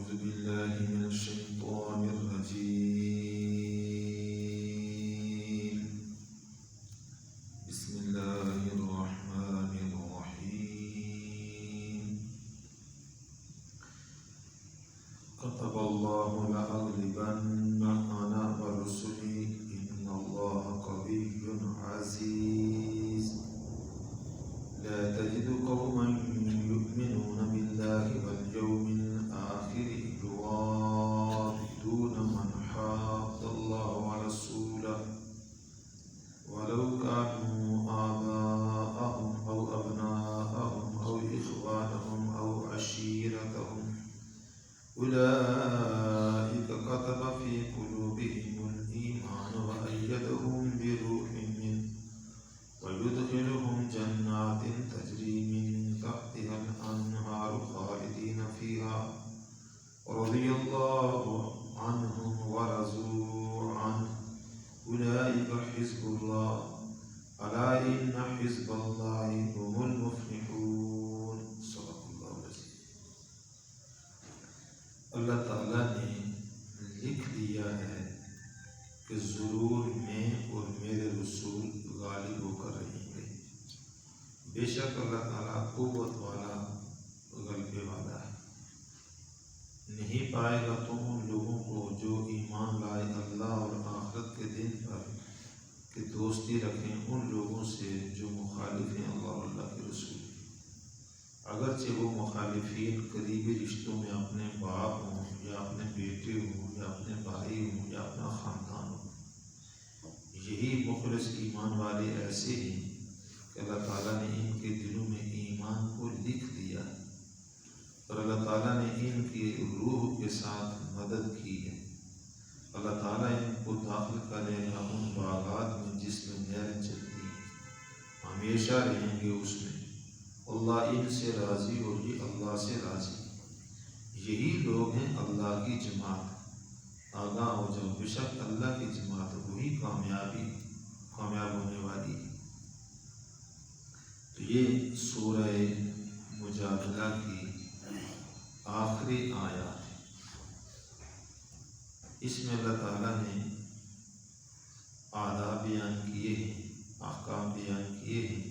أعوذ بالله من الشيطان الرجيم بسم الله الرحمن الرحيم كتب الله لأغلبن أنا ورسلي إن الله قوي عزيز لا تجد قوما يؤمنون بالله واليوم الآخر يوادون من حاد الله ورسوله ولو كانوا آباءهم أو أبناءهم أو إخوانهم أو عشيرتهم أولئك كتب في قلوبهم الإيمان وأيدهم بروح منه ويدخلهم جنات تجري من تحتها الأنهار خالدين فيها رضي الله عنهم ورضوا عنه أولئك حزب الله ألا إن حزب الله هم المفلحون صدق الله العظيم۔ اللہ تعالیٰ نے لکھ دیا ہے کہ ضرور میں اور میرے رسول غالب ہو کر رہیں گے۔ بے شک اللہ تعالیٰ قوت والا غلبے والا ہے۔ نہیں پائے گا تو ان لوگوں کو جو ایمان لائے اللہ اور آخرت کے دن پر کہ دوستی رکھیں ان لوگوں سے جو مخالف ہیں اللہ اور اللہ کے رسول۔ اگرچہ وہ مخالفین قریبی رشتوں میں اپنے باپ ہوں یا اپنے بیٹے ہوں یا اپنے بھائی ہوں یا اپنا خاندان ہو، یہی مخلص ایمان والے ایسے ہیں کہ اللہ تعالیٰ نے ان کے دلوں میں ایمان کو لکھ دیا اور اللہ تعالیٰ نے ان کی روح کے ساتھ مدد کی ہے۔ اللہ تعالیٰ ان کو داخل کرے گا ان باغات میں جس میں نہریں چلتی ہیں، ہمیشہ رہیں گے اس میں۔ اللہ ان سے راضی اور یہ اللہ سے راضی۔ یہی لوگ ہیں اللہ کی جماعت۔ آگاہ ہو جاؤ، بے شک اللہ کی جماعت وہی کامیاب ہونے والی ہے۔ تو یہ سورہ مجادلہ کی آخری آیات ہے۔ اس میں اللہ تعالیٰ نے آداب بیان کیے ہیں، احکام بیان کیے ہیں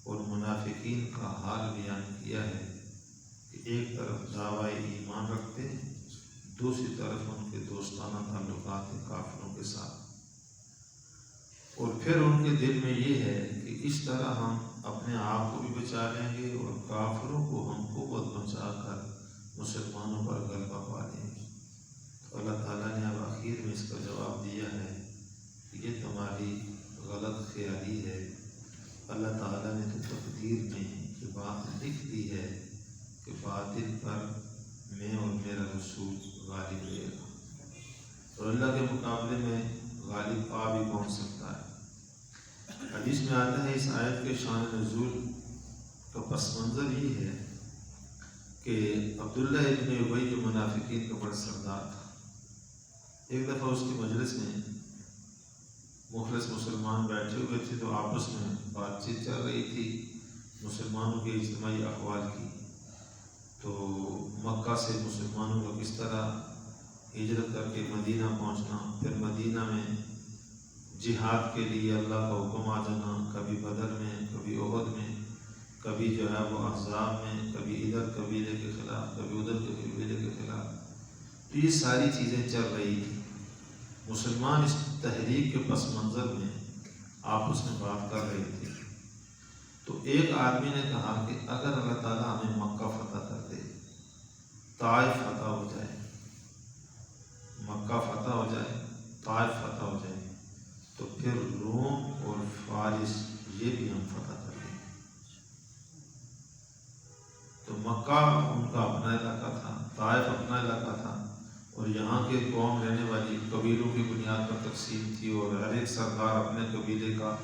اور منافقین کا حال بیان کیا ہے کہ ایک طرف دعوی ایمان رکھتے ہیں، دوسری طرف ان کے دوستانہ تعلقات ہیں کافروں کے ساتھ، اور پھر ان کے دل میں یہ ہے کہ اس طرح ہم اپنے آپ کو بھی بچا لیں گے اور کافروں کو ہم قوت بچا کر مسلمانوں پر غلبہ پا لیں گے۔ تو اللہ تعالیٰ نے اب آخر میں اس کا جواب دیا ہے کہ یہ تمہاری غلط خیالی ہے۔ اللہ تعالیٰ نے تو تقدیر میں یہ بات لکھ دی ہے کہ باطل پر میں اور میرا رسول غالب رہے گا، اور اللہ کے مقابلے میں غالب آ بھی کون سکتا ہے۔ حدیث میں آتا ہے اس آیت کے شان نزول کا پس منظر یہ ہے کہ عبداللہ ابن ابی جو منافقین کا بڑا سردار تھا، ایک دفعہ اس کی مجلس میں مخلص مسلمان بیٹھے ہوئے تھے تو آپس میں بات چیت چل رہی تھی مسلمانوں کے اجتماعی احوال کی۔ تو مکہ سے مسلمانوں کا کس طرح ہجرت کر کے مدینہ پہنچنا، پھر مدینہ میں جہاد کے لیے اللہ کا حکم آ جانا، کبھی بدر میں، کبھی احد میں، کبھی جو ہے وہ احزاب میں، کبھی ادھر قبیلے کے خلاف، کبھی ادھر کے قبیلے کے خلاف۔ تو یہ ساری چیزیں چل رہی تھیں۔ مسلمان اس تحریک کے پس منظر میں آپس میں بات کر رہے تھے۔ تو ایک آدمی نے کہا کہ اگر اللہ تعالیٰ ہمیں مکہ فتح کر دے، طائف فتح ہو جائے، مکہ فتح ہو جائے، طائف فتح ہو جائے، تو پھر روم اور فارس یہ بھی ہم فتح کر لیں گے۔ تو مکہ ان کا اپنا علاقہ تھا، طائف اپنا علاقہ تھا، اور یہاں کے قوم رہنے والی قبیلوں کی بنیاد پر تقسیم تھی، اور ہر ایک سردار اپنے قبیلے کا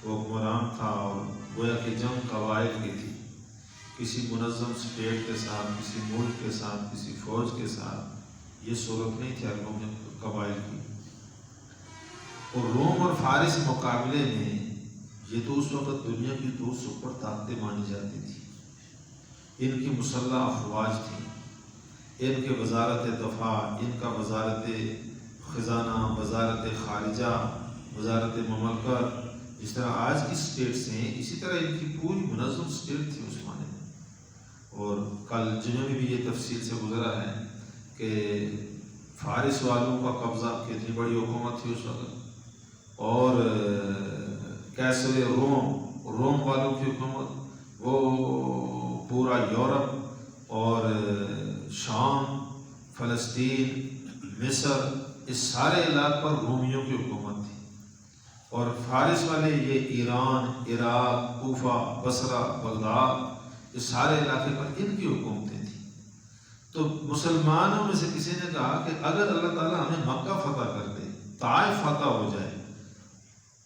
وہ حکمران تھا، اور گویا کہ جنگ قبائل کی تھی، کسی منظم اسٹیٹ کے ساتھ، کسی ملک کے ساتھ، کسی فوج کے ساتھ یہ صورت نہیں تھی عربوں میں قبائل کی۔ اور روم اور فارس مقابلے میں یہ تو اس وقت دنیا کی دو سپر طاقتیں مانی جاتی تھی، ان کی مسلح افواج تھیں، ان کے وزارت دفاع، ان کا وزارت خزانہ، وزارت خارجہ، وزارت مملکت، جس طرح آج کی اسٹیٹس ہیں اسی طرح ان کی پوری منظم اسٹیٹ تھی اس زمانے میں. اور کل جنہوں نے بھی یہ تفصیل سے گزرا ہے کہ فارس والوں کا قبضہ کتنی بڑی حکومت تھی اس وقت، اور کیسر روم والوں کی حکومت، وہ پورا یورپ اور شام، فلسطین، مصر، اس سارے علاقے پر رومیوں کی حکومت تھی. اور فارس والے یہ ایران، عراق، کوفہ، بصرہ، بغداد، یہ سارے علاقے پر ان کی حکومتیں تھیں. تو مسلمانوں میں سے کسی نے کہا کہ اگر اللہ تعالیٰ ہمیں مکہ فتح کر دے، طائف فتح ہو جائے،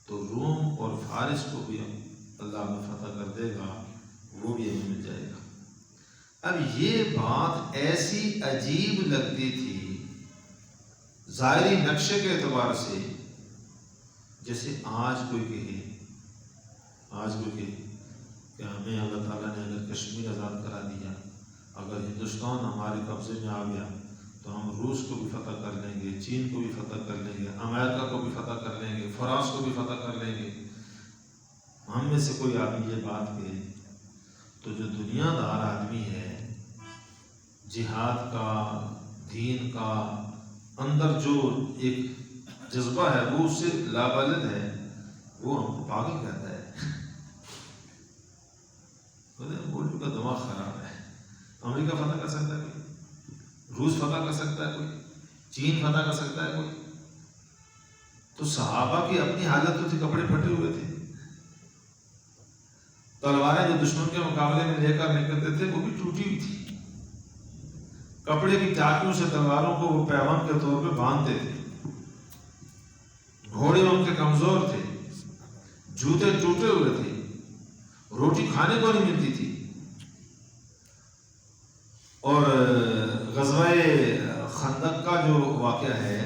تو روم اور فارس کو بھی اللہ ہمیں فتح کر دے گا، وہ بھی ہمیں مل جائے گا. اب یہ بات ایسی عجیب لگتی تھی ظاہری نقشے کے اعتبار سے، جیسے آج کوئی کہے کہ ہمیں اللہ تعالیٰ نے اگر کشمیر آزاد کرا دیا، اگر ہندوستان ہمارے قبضے میں آ گیا تو ہم روس کو بھی فتح کر لیں گے، چین کو بھی فتح کر لیں گے، امریکہ کو بھی فتح کر لیں گے، فرانس کو بھی فتح کر لیں گے. ہم میں سے کوئی آدمی یہ بات کہے تو جو دنیا دار آدمی ہے، جہاد کا، دین کا اندر جو ایک جذبہ ہے وہ اس سے لابلد ہے، وہ ہم کو پاگل کہتا ہے. مولوی کا دماغ خراب ہے. امریکہ فتح کر سکتا ہے کوئی؟ روس فتح کر سکتا ہے کوئی؟ چین فتح کر سکتا ہے کوئی؟ تو صحابہ کی اپنی حالت تو تھی، کپڑے پھٹے ہوئے تھے، تلواریں جو دشمن کے مقابلے میں لے کر نکلتے تھے وہ بھی ٹوٹی ہوئی تھی. کپڑے کی ٹاکیوں سے تلواروں کو وہ پیوند کے طور پہ باندھتے تھے. گھوڑے ان کے کمزور تھے، جوتے ٹوٹے ہوئے تھے، روٹی کھانے کو نہیں ملتی تھی. اور غزوہ خندق کا جو واقعہ ہے،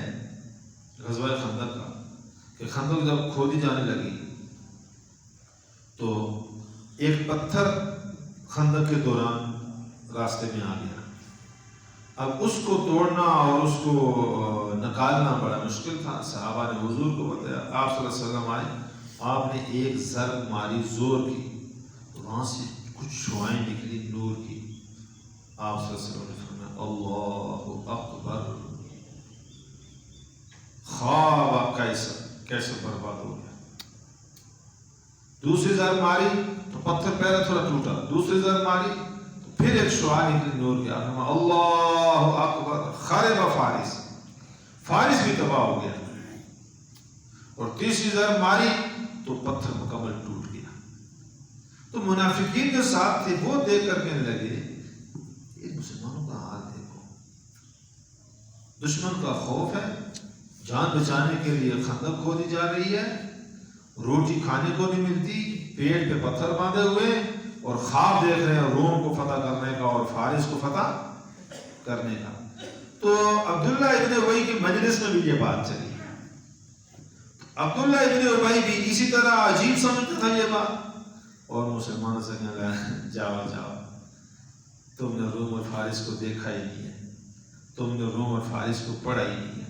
غزوہ خندق کا، کہ خندق جب کھودی جانے لگی تو ایک پتھر خندق کے دوران راستے میں آ گیا. اب اس کو توڑنا اور اس کو نکالنا بڑا مشکل تھا. صحابہ نے حضور کو بتایا، آپ صلی اللہ علیہ وسلم آئے، آپ نے ایک ضرب ماری زور کی، تو وہاں سے کچھ شعائیں نکلی نور کی. آپ صلی اللہ علیہ وسلم نے فرمایا اللہ اکبر، خواب کیسے برباد ہو گیا. دوسری ضرب ماری تو پتھر پہلے تھوڑا ٹوٹا، دوسری ضرب ماری تو پھر ایک شعاع نکلی نور کی. اللہ اکبر، خرب فارس، فارس بھی تباہ ہو گیا. اور تیسری ضرب ماری تو پتھر مکمل ٹوٹ گیا. تو منافقین جو ساتھ تھے وہ دیکھ کر کہنے لگے یہ مسلمانوں کا حال دیکھو، دشمن کا خوف ہے، جان بچانے کے لیے خندق کھودی جا رہی ہے، روٹی کھانے کو نہیں ملتی، پیٹ پہ پتھر باندھے ہوئے، اور خواب دیکھ رہے ہیں روم کو فتح کرنے کا اور فارس کو فتح کرنے کا. تو عبداللہ ابن ابی کی مجلس میں بھی یہ بات چلی. عبداللہ ابن ابی بھی اسی طرح عجیب سمجھتا تھا یہ بات، اور مسلمانوں سے کہنے لگا جاؤ، تم نے روم اور فارس کو دیکھا ہی نہیں ہے، تم نے روم اور فارس کو پڑھا ہی نہیں ہے.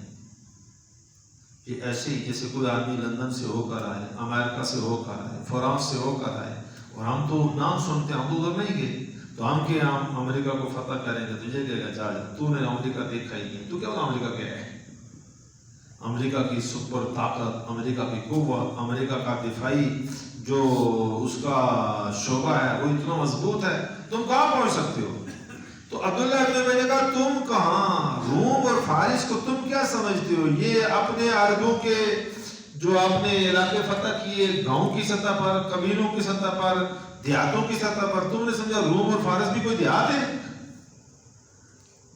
یہ ایسے ہی جیسے کوئی آدمی لندن سے ہو کر آئے، امریکہ سے ہو کر آئے، فرانس سے ہو کر آئے، اور ہم تو نام سنتے ہیں، ہم تو ادھر نہیں گئے، تو ہم کہ ہم امریکہ کو فتح کریں گے. تجھے کہے گا جا، تو نے امریکہ دیکھا ہی نہیں، تو کیا امریکہ کیا ہے؟ امریکہ کی سپر طاقت، امریکہ کی قوت، امریکہ کا دفاعی جو اس کا شعبہ ہے وہ اتنا مضبوط ہے، تم کہاں پہنچ سکتے ہو؟ تو عبداللہ ابن ابی نے کہا تم کہاں، روم اور فارس کو تم کیا سمجھتے ہو؟ یہ اپنے عربوں کے جو اپنے علاقے فتح کیے، گاؤں کی سطح پر، قبیلوں کی سطح پر، دیہاتوں کی سطح پر، تم نے سمجھا روم اور فارس بھی کوئی دیہات ہے؟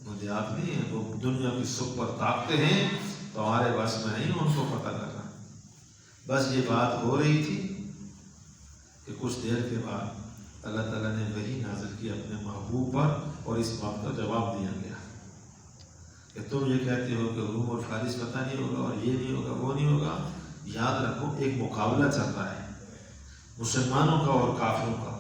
وہ دیہات نہیں ہے، وہ دنیا کی سپر طاقتیں ہیں، تو ہمارے بس میں نہیں ان کو فتح کرنا. بس یہ بات ہو رہی تھی کہ کچھ دیر کے بعد اللہ تعالیٰ نے وحی نازل کی اپنے محبوب پر، اور اس بات کا جواب دیا گیا کہ تم یہ کہتے ہو کہ روم اور فارس فتح نہیں ہوگا، اور یہ نہیں ہوگا، وہ نہیں ہوگا. یاد رکھو ایک مقابلہ چل رہا ہے مسلمانوں کا اور کافروں کا.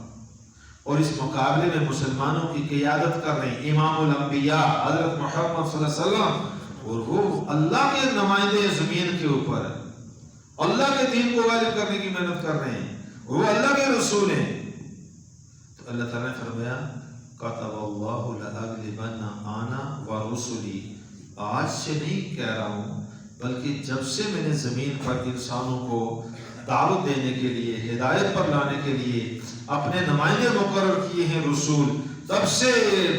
اور اس مقابلے میں مسلمانوں کی قیادت کر رہے ہیں امام الانبیاء حضرت محمد صلی اللہ علیہ وسلم، اور وہ اللہ کے نمائندے زمین کے اوپر اللہ کے دین کو غالب کرنے کی محنت کر رہے ہیں، وہ اللہ کے رسول ہیں۔ تو اللہ تعالیٰ نے فرمایا کتب اللہ لأغلبن انا ورسلی، آج سے نہیں کہہ رہا ہوں بلکہ جب سے میں نے زمین پر انسانوں کو دعوت دینے کے لیے، ہدایت پر لانے کے لیے اپنے نمائندے مقرر کیے ہیں رسول، تب سے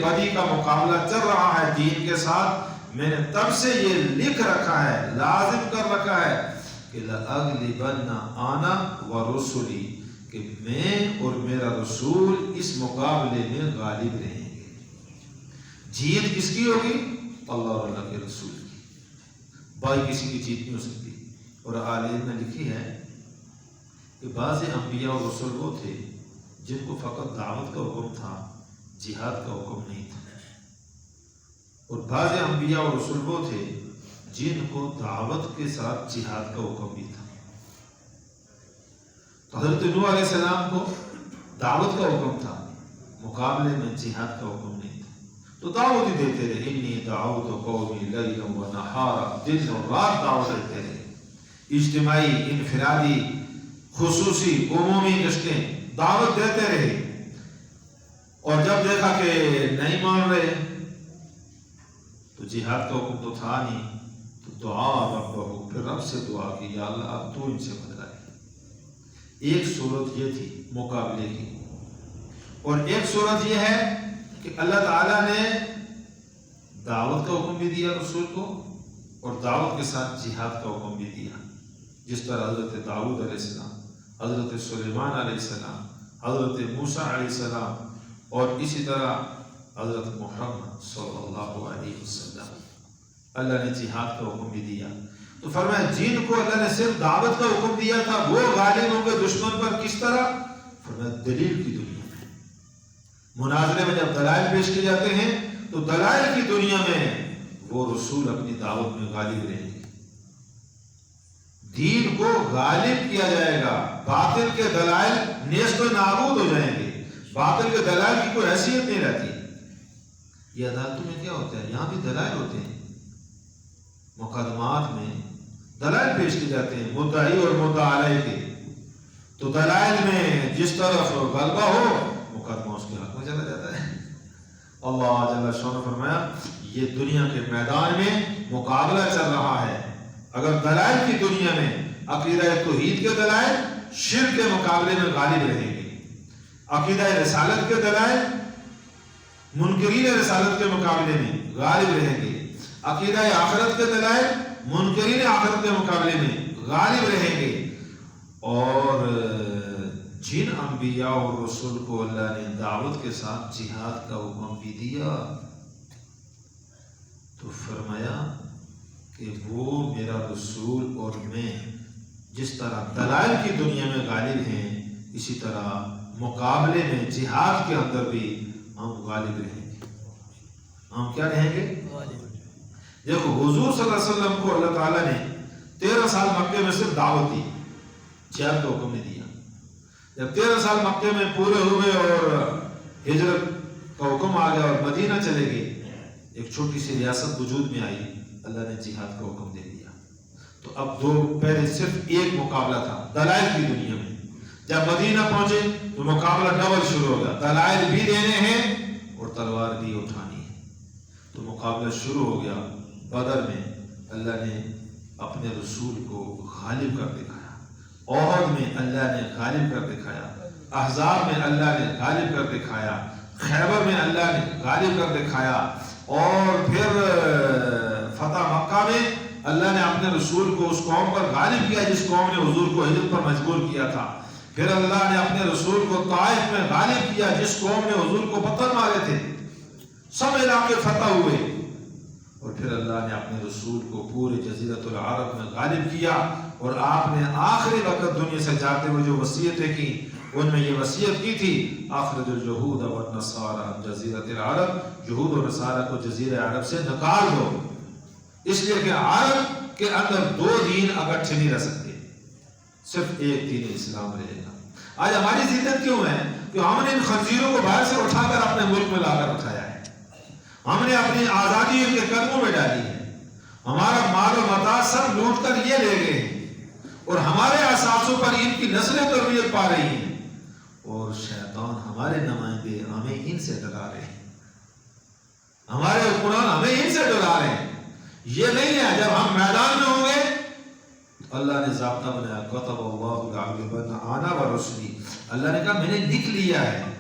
بدی کا مقابلہ چل رہا ہے دین کے ساتھ۔ میں نے تب سے یہ لکھ رکھا ہے، لازم کر رکھا ہے کہ لأغلبن انا ورسلی، کہ میں اور میرا رسول اس مقابلے میں غالب رہیں گے۔ جیت کس کی ہوگی؟ اللہ اور اللہ کے رسول کی، بائی کسی کی جیت نہیں ہو سکتی۔ اور عالم نے لکھی ہے کہ بعض انبیاء اور رسول وہ تھے جن کو فقط دعوت کا حکم تھا، جہاد کا حکم نہیں تھا، اور بعض انبیاء اور رسول وہ تھے جن کو دعوت کے ساتھ جہاد کا حکم بھی تھا۔ تو حضرت نوح علیہ السلام کو دعوت کا حکم تھا، مقابلے میں جہاد کا حکم نہیں تھا، تو دعوت ہی دیتے رہے، انی دعوت قومی لیلا و نہارا، دن اور رات دعوت دیتے رہے، اجتماعی، انفرادی، خصوصی، عمومی گشتیں دعوت دیتے رہے۔ اور جب دیکھا کہ نہیں مان رہے تو جہاد کا حکم تو تھا نہیں، تو دعا ربہ، پھر رب سے دعا کی یا اللہ اب تو ان سے بدلا ہے۔ ایک صورت یہ تھی مقابلے کی، اور ایک صورت یہ ہے کہ اللہ تعالیٰ نے دعوت کا حکم بھی دیا رسول کو، اور دعوت کے ساتھ جہاد کا حکم بھی دیا، جس طرح حضرت داؤد علیہ السلام، حضرت سلیمان علیہ السلام، حضرت موسیٰ علیہ السلام، اور اسی طرح حضرت محمد صلی اللہ علیہ وسلم، اللہ نے جہاد کا حکم بھی دیا۔ تو فرمایا جن کو اللہ نے صرف دعوت کا حکم دیا تھا وہ غالب ہوں گے دشمن پر، کس طرح؟ فرمایا دلیل کی دنیا میں، مناظرے میں جب دلائل پیش کیے جاتے ہیں تو دلائل کی دنیا میں وہ رسول اپنی دعوت میں غالب رہیں گے، دین کو غالب کیا جائے گا، باطل کے دلائل نیست و نابود ہو جائیں گے، باطل کے دلائل کی کوئی حیثیت نہیں رہتی۔ یہ عدالتوں میں کیا ہوتا ہے؟ یہاں بھی دلائل ہوتے ہیں، مقدمات میں دلائل پیش کی جاتے ہیں مدعی اور مدعا علیہ کے، تو دلائل میں جس طرف غلبہ ہو مقدمہ اس کے حق میں چلا جاتا ہے۔ اللہ جل شانہ نے فرمایا یہ دنیا کے میدان میں مقابلہ چل رہا ہے، اگر دلائل کی دنیا میں عقیدہ توحید کے دلائل شرک کے مقابلے میں غالب رہیں گے، عقیدہ رسالت کے دلائل منکرین رسالت کے مقابلے میں غالب رہیں گے، عقیدہ آخرت کے دلائل منکرین آخرت کے مقابلے میں غالب رہیں گے۔ اور جن انبیاء اور رسول کو اللہ نے دعوت کے ساتھ جہاد کا حکم بھی دیا تو فرمایا کہ وہ میرا رسول اور میں جس طرح دلائل کی دنیا میں غالب ہیں، اسی طرح مقابلے میں جہاد کے اندر بھی ہم غالب رہیں گے۔ ہم کیا رہیں گے؟ دیکھو حضور صلی اللہ علیہ وسلم کو اللہ تعالیٰ نے 13 سال مکے میں صرف دعوت دی، جہاد کا حکم نہیں دیا۔ جب 13 سال مکے میں پورے ہوئے اور ہجرت کا حکم آ گیا اور مدینہ چلے گئے، ایک چھوٹی سی ریاست وجود میں آئی، اللہ نے جہاد کا حکم دے دیا۔ تو اب پہلے صرف ایک مقابلہ تھا دلائل کی دنیا میں، جب مدینہ پہنچے تو مقابلہ ڈبل شروع ہو گیا، دلائل بھی دینے ہیں اور تلوار بھی اٹھانی ہے، تو مقابلہ شروع ہو گیا۔ بدر میں اللہ نے اپنے رسول کو غالب کر دکھایا، احد میں اللہ نے غالب کر دکھایا، احزاب میں اللہ نے غالب کر دکھایا، خیبر میں اللہ نے غالب کر دکھایا، اور پھر فتح مکہ میں اللہ نے اپنے رسول کو اس قوم پر غالب کیا جس قوم نے حضور کو ہجرت پر مجبور کیا تھا۔ پھر اللہ نے اپنے رسول کو طائف میں غالب کیا جس قوم نے حضور کو پتھر مارے تھے، سب علاقے فتح ہوئے۔ اور پھر اللہ نے اپنے رسول کو پورے جزیرۃ العرب میں غالب کیا، اور آپ نے آخری وقت دنیا سے جاتے ہوئے جو وصیتیں کی ان میں یہ وصیت کی تھی اخرج الجہود والنصارى عن جزیرۃ العرب، یہود و نصارہ کو جزیرہ عرب سے نکال دو، اس لیے کہ عرب کے اندر دو دین اکٹھے نہیں رہ سکتے، صرف ایک دین اسلام رہے گا۔ آج ہماری زندگی کیوں ہے؟ کہ ہم نے ان خنزیروں کو باہر سے اٹھا کر اپنے ملک میں لا کر رکھایا ہے، ہم نے اپنی آزادی ان کے قدموں میں ڈالی ہے، ہمارا مال و متاع سب لوٹ کر یہ لے گئے اور ہمارے اثاثوں پر ان کی نسلیں تربیت پا رہی ہیں، اور شیطان ہمارے نمائندے ہمیں ان سے ڈرا رہے ہیں، ہمارے حکمران ہمیں ان سے ڈرا رہے ہیں۔ یہ نہیں ہے جب ہم میدان میں ہوں گے اللہ نے ضابطہ بنایا، کتب اللہ لأغلبن انا ورسلی، اللہ نے کہا میں نے لکھ لیا ہے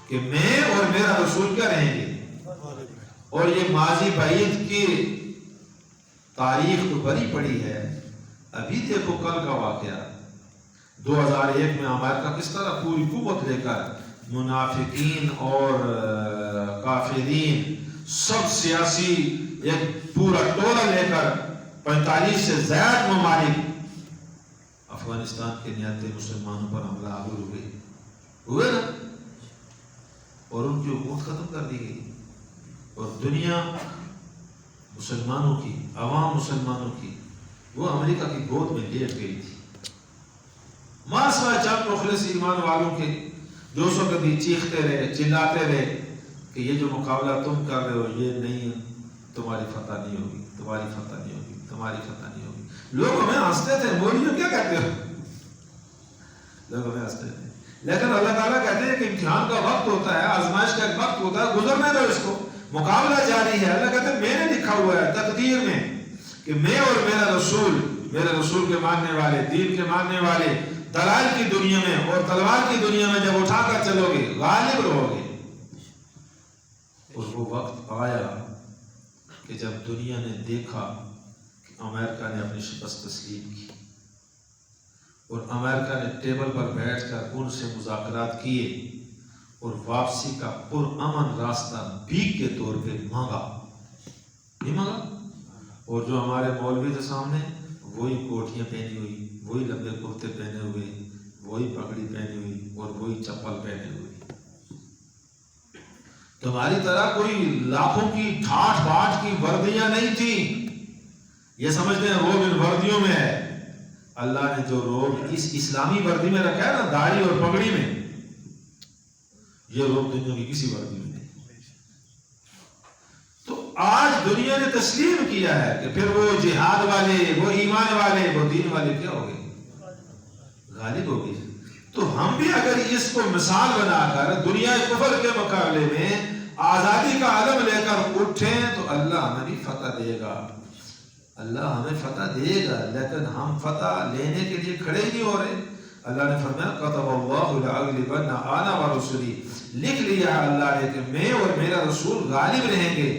کہ میں اور میرا رسول کیا رہیں گے، اور یہ ماضی بعید کی تاریخ تو بڑی پڑی ہے۔ ابھی دیکھو کل کا واقعہ 2001 میں امریکہ کس طرح پوری قوت لے کر منافقین اور کافرین سب سیاسی ایک پورا ٹولہ لے کر 45 سے زیادہ ممالک افغانستان کے نہتے مسلمانوں پر حملہ آور ہوئے نا، اور ان کی حکومت ختم کر دی گئی، اور دنیا مسلمانوں کی، عوام مسلمانوں کی وہ امریکہ کی گود میں لیٹ گئی تھی۔ ماسوائے چند مخلص ایمان والوں کے جو سو کبھی چیختے رہے، چلاتے رہے کہ یہ جو مقابلہ تم کر رہے ہو یہ نہیں، تمہاری فتح نہیں ہوگی، تمہاری فتح نہیں ہوگی، تمہاری فتح نہیں ہوگی۔ لوگ ہمیں ہنستے تھے، مولیوں کیا کہتے ہو، لوگ ہمیں ہنستے تھے، لیکن اللہ تعالیٰ کہتے ہیں کہ امتحان کا وقت ہوتا ہے، آزمائش کا ایک وقت ہوتا ہے، گزرنے دو اس کو، مقابلہ جاری ہے۔ اللہ کہتے ہیں میں نے لکھا ہوا ہے تقدیر میں کہ میں اور میرا رسول، میرے رسول کے ماننے والے، دین کے ماننے والے دلائل کی دنیا میں اور تلوار کی دنیا میں جب اٹھا کر چلو گے غالب رہو گے۔ اور وہ وقت آیا کہ جب دنیا نے دیکھا کہ امریکہ نے اپنی شکست تسلیم کی اور امریکہ نے ٹیبل پر بیٹھ کر ان سے مذاکرات کیے اور واپسی کا پرامن راستہ بھیک کے طور پہ مانگا، نہیں مانگا، اور جو ہمارے مولوی تھے سامنے وہی کوٹیاں پہنی ہوئی، وہی لمبے کرتے پہنے ہوئے، وہی پگڑی پہنی ہوئی اور وہی چپل پہنے ہوئی۔ تمہاری طرح کوئی لاکھوں کی ٹھاٹھ باٹھ کی وردیاں نہیں تھی، یہ سمجھتے ہیں روب ان وردیوں میں ہے۔ اللہ نے جو روب اس اسلامی وردی میں رکھا ہے نا، داڑھی اور پگڑی میں، یہ روب دنیا کی کسی وردی میں نہیں۔ تو آج دنیا نے تسلیم کیا ہے کہ پھر وہ جہاد والے، وہ ایمان والے، وہ دین والے کیا ہو گئے، غالب ہو گئے۔ تو ہم بھی اگر اس کو مثال بنا کر دنیا کفر کے مقابلے میں آزادی کا علم لے کر اٹھیں تو اللہ ہمیں بھی فتح دے گا، اللہ ہمیں فتح دے گا، لیکن ہم فتح لینے کے لیے کھڑے نہیں ہو رہے۔ اللہ نے فرمایا کتب اللہ لأغلبن انا ورسلی، لکھ لیا اللہ نے کہ میں اور میرا رسول غالب رہیں گے۔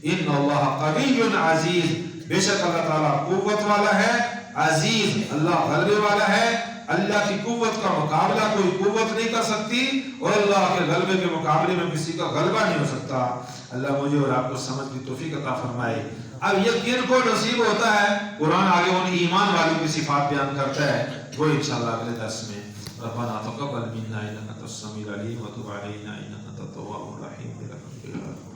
ان اللہ قوی عزیز، بے شک اللہ تعالیٰ قوت والا ہے، عزیز اللہ غلبے والا ہے۔ اللہ کی قوت کا مقابلہ کوئی قوت نہیں کر سکتی اور اللہ کے غلبے کے مقابلے میں کسی کا غلبہ نہیں ہو سکتا۔ اللہ مجھے اور آپ کو سمجھ کی توفیق عطا فرمائے۔ اب یہ کن کو نصیب ہوتا ہے؟ قرآن آگے ان ایمان والوں کی صفات بیان کرتا ہے، وہ انشاءاللہ اگلے درس میں۔ ربنا تقبل منا انک انت السمیع العلیم وتب علینا انک انت التواب الرحیم برحمتک۔